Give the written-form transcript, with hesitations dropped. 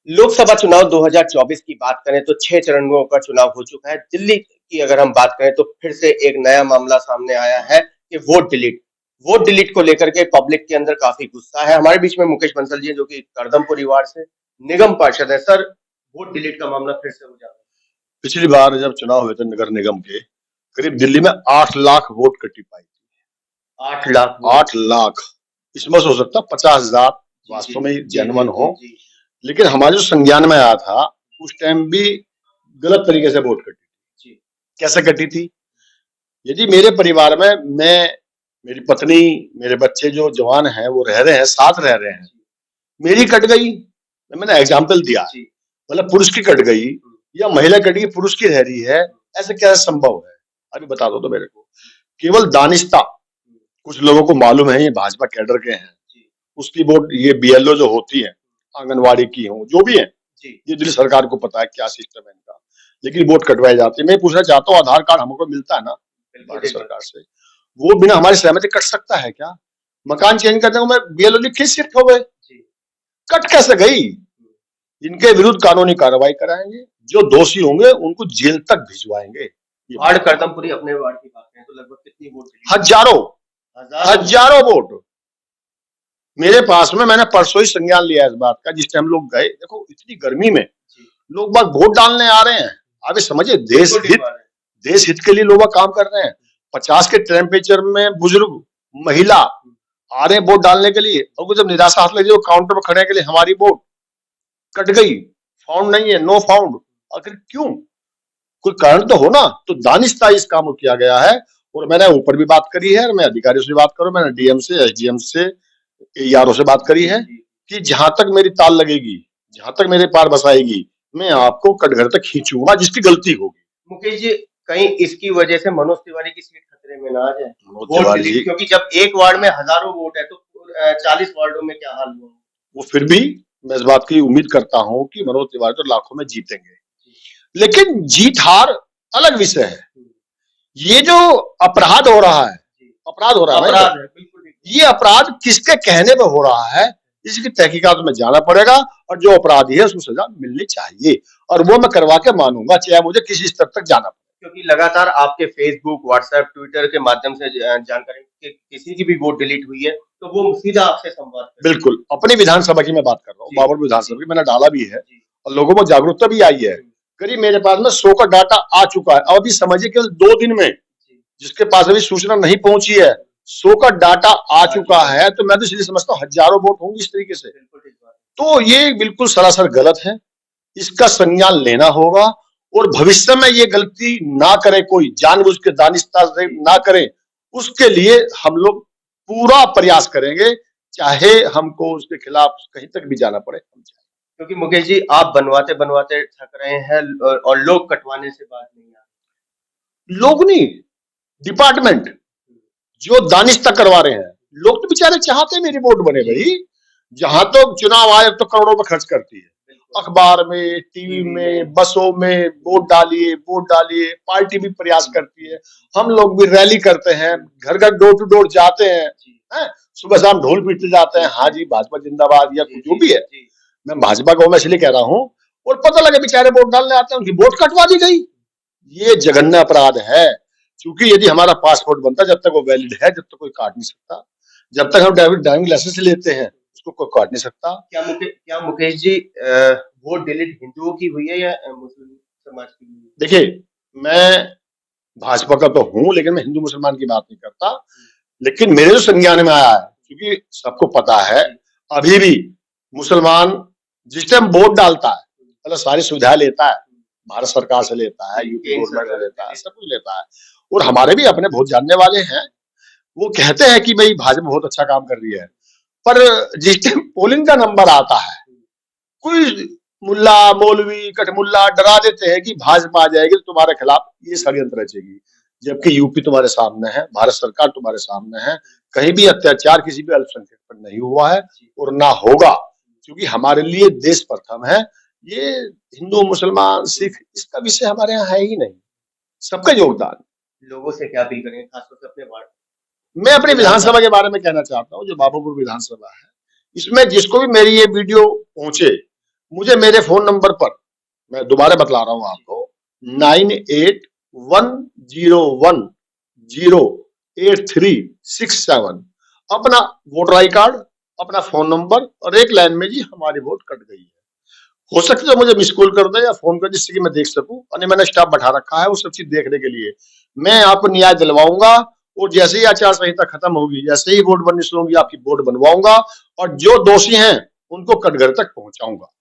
लोकसभा चुनाव 2024 की बात करें तो 6 चरणों का चुनाव हो चुका है। दिल्ली की अगर हम बात करें तो फिर से एक नया मामला सामने आया है कि वोट डिलीट को लेकर के पब्लिक के अंदर काफी गुस्सा है। हमारे बीच में मुकेश बंसल जी हैं, जो कि करदम परिवार से निगम पार्षद है। सर, वोट डिलीट का मामला फिर से हो जाएगा? पिछली बार जब चुनाव हुए थे नगर निगम के, करीब दिल्ली में 8 लाख वोट कटी पाई थी। 8 लाख 8 लाख। इसमें से हो सकता 50,000 वास्तव में जेन्युइन हो, लेकिन हमारे जो संज्ञान में आया था उस टाइम भी गलत तरीके से वोट कटी। कैसे कटी थी? यदि मेरे परिवार में मैं, मेरी पत्नी, मेरे बच्चे जो जवान हैं वो रह रहे हैं, साथ रह रहे हैं, मेरी कट गई, मैंने एग्जाम्पल दिया, मतलब पुरुष की कट गई या महिला कट गई, पुरुष की रह रही है, ऐसे कैसे संभव है? अभी बता दो तो मेरे को। केवल दानिशता, कुछ लोगों को मालूम है ये भाजपा कैडर के हैं, उसकी वोट, ये बीएलओ जो होती है, आंगनवाड़ी की हो, जो भी है, ये दिल्ली सरकार को पता है क्या सिस्टम है इनका, लेकिन वोट कटवाई जाती है। मैं पूछना चाहता हूँ, आधार कार्ड हमको मिलता है ना भारत सरकार से, वो बिना हमारी सहमति कट सकता है क्या? मकान चेंज करने को मैं बीएलओ लिख के शिफ्ट हो गए, कट कैसे गई? इनके विरुद्ध कानूनी कार्रवाई कराएंगे, जो दोषी होंगे उनको जेल तक भिजवाएंगे। वार्ड करदमपुरी अपने वार्ड की बात करें तो लगभग कितनी वोट? हजारों वोट मेरे पास में। मैंने परसों ही संज्ञान लिया इस बात का, जिस टाइम लोग गए, देखो इतनी गर्मी में लोग बाग वोट डालने आ रहे हैं। अभी समझिए, देश हित के लिए लोग काम कर रहे हैं। 50 के टेम्परेचर में बुजुर्ग, महिला आ रहे हैं वोट डालने के लिए, और जब निराशा हाथ लगी, काउंटर पर खड़े के लिए हमारी वोट कट गई, फाउंड नहीं है, नो फाउंड। आखिर क्यों? कोई कारण तो हो ना। तो दानिशता इस काम को किया गया है, और मैंने ऊपर भी बात करी है, और मैं अधिकारियों से बात करूं, मैंने डीएम से, एसडीएम से, एआरओ से बात करी है कि जहां तक मेरी ताल लगेगी, जहां तक मेरे पार बसाएगी, मैं आपको कटघर तक खींचूंगा जिसकी गलती होगी। मुकेश जी, कहीं इसकी वजह से मनोज तिवारी की सीट खतरे में ना आ जाए? वोट डिलीट, क्योंकि जब एक वार्ड में हजारों वोट है तो 40 वार्डों में क्या हाल हुआ? वो फिर भी मैं इस बात की उम्मीद करता हूं कि मनोज तिवारी तो लाखों में जीतेंगे, लेकिन जीत हार अलग विषय है। ये जो अपराध हो रहा है, अपराध हो रहा है, ये अपराध किसके कहने पे हो रहा है, इसकी तहकीकात में जाना पड़ेगा, और जो अपराधी है उसको सजा मिलनी चाहिए, और वो मैं करवा के मानूंगा, चाहे मुझे किसी स्तर तक जाना पड़े। क्योंकि लगातार आपके फेसबुक, व्हाट्सएप, ट्विटर के माध्यम से जानकारी कि किसी की भी वोट डिलीट हुई है तो वो सीधा आपसे संवाद करते हैं। बिल्कुल, अपनी विधानसभा की मैं बात कर रहा हूँ, बाबरपुर विधानसभा की मैंने डाला भी है, और लोगों में जागरूकता भी आई है। करीब मेरे पास में 100 का डाटा आ चुका है, और अभी समझिए केवल 2 दिन में, जिसके पास अभी सूचना नहीं पहुंची है, 100 का डाटा आ चुका है, तो मैं तो इसलिए समझता हूँ हजारों वोट होंगे इस तरीके से। तो ये बिल्कुल सरासर गलत है, इसका संज्ञान लेना होगा, और भविष्य में ये गलती ना करे, कोई जानबूझ के दानिशता से ना करे, उसके लिए हम लोग पूरा प्रयास करेंगे, चाहे हमको उसके खिलाफ कहीं तक भी जाना पड़े। क्योंकि मुकेश जी, आप बनवाते बनवाते थक रहे हैं, और लोग कटवाने से बात नहीं आ रही। लोग नहीं, डिपार्टमेंट जो दानिशता करवा रहे हैं, लोग तो बेचारे चाहते हैं मेरी वोट बने भाई। जहां तो चुनाव आयोग तो करोड़ों में खर्च करती है, अखबार में, टीवी में, बसों में, वोट डालिए, वोट डालिए, पार्टी भी प्रयास करती है, हम लोग भी रैली करते हैं, घर घर डोर टू डोर जाते हैं, सुबह शाम ढोल पीटते जाते हैं, हाँ जी भाजपा जिंदाबाद, या जो भी है। मैं भाजपा को मैं इसलिए कह रहा हूँ, और पता लगे बेचारे वोट डालने आते हैं, उनकी वोट कटवा दी गई, ये जघन्य अपराध है। क्योंकि यदि हमारा पासपोर्ट बनता, जब तक वो वैलिड है, जब तक कोई काट नहीं सकता, जब तक हम ड्राइविंग लाइसेंस लेते हैं, उसको कोई काट नहीं सकता। क्या मुकेश जी, वोट डिलीट हिंदुओं की हुई है या मुस्लिम समाज की हुई है? देखिए, मैं भाजपा का तो हूं, लेकिन मैं हिंदू मुसलमान की बात नहीं करता, लेकिन मेरे जो संज्ञान में आया है, क्योंकि सबको पता है अभी भी मुसलमान जिस टाइम वोट डालता है, मतलब सारी सुविधा लेता है, भारत सरकार से लेता है, यूपी गवर्नमेंट से लेता है, सब कुछ लेता है, और हमारे भी अपने बहुत जानने वाले हैं, वो कहते हैं कि भाई भाजपा बहुत अच्छा काम कर रही है, पर जिस टाइम पोलिंग का नंबर आता है, कोई मुल्ला मौलवी कटमुल्ला डरा देते हैं कि भाजपा आ जाएगी तो तुम्हारे खिलाफ ये षड्यंत्र रचेगी, जबकि यूपी तुम्हारे सामने है, भारत सरकार तुम्हारे सामने है, कहीं भी अत्याचार किसी भी अल्पसंख्यक पर नहीं हुआ है और ना होगा, क्योंकि हमारे लिए देश प्रथम है। ये हिंदू मुसलमान सिख इसका विषय हमारे यहाँ है ही नहीं, सबका योगदान। लोगों से क्या अपील करेंगे, खासतौर से अपने वार्ड? मैं अपनी विधानसभा के बारे में कहना चाहता हूँ, जो बाबूपुर विधानसभा है, इसमें जिसको भी मेरी ये वीडियो पहुंचे, मुझे मेरे फोन नंबर पर, मैं दोबारा बतला रहा हूं आपको, 9811083667 अपना वोटर आई कार्ड, अपना फोन नंबर और एक लाइन में जी हमारी वोट कट गई है। हो सकता है मुझे मिस कॉल कर दे या फोन कर, जिससे कि मैं देख सकूं, और मैंने स्टाफ बैठा रखा है वो सब चीज देखने के लिए। मैं आपको न्याय दिलवाऊंगा और जैसे ही आचार संहिता खत्म होगी, जैसे ही वोट बननी शुरू होगी, आपकी वोट बनवाऊंगा और जो दोषी हैं उनको कटघर तक पहुंचाऊंगा।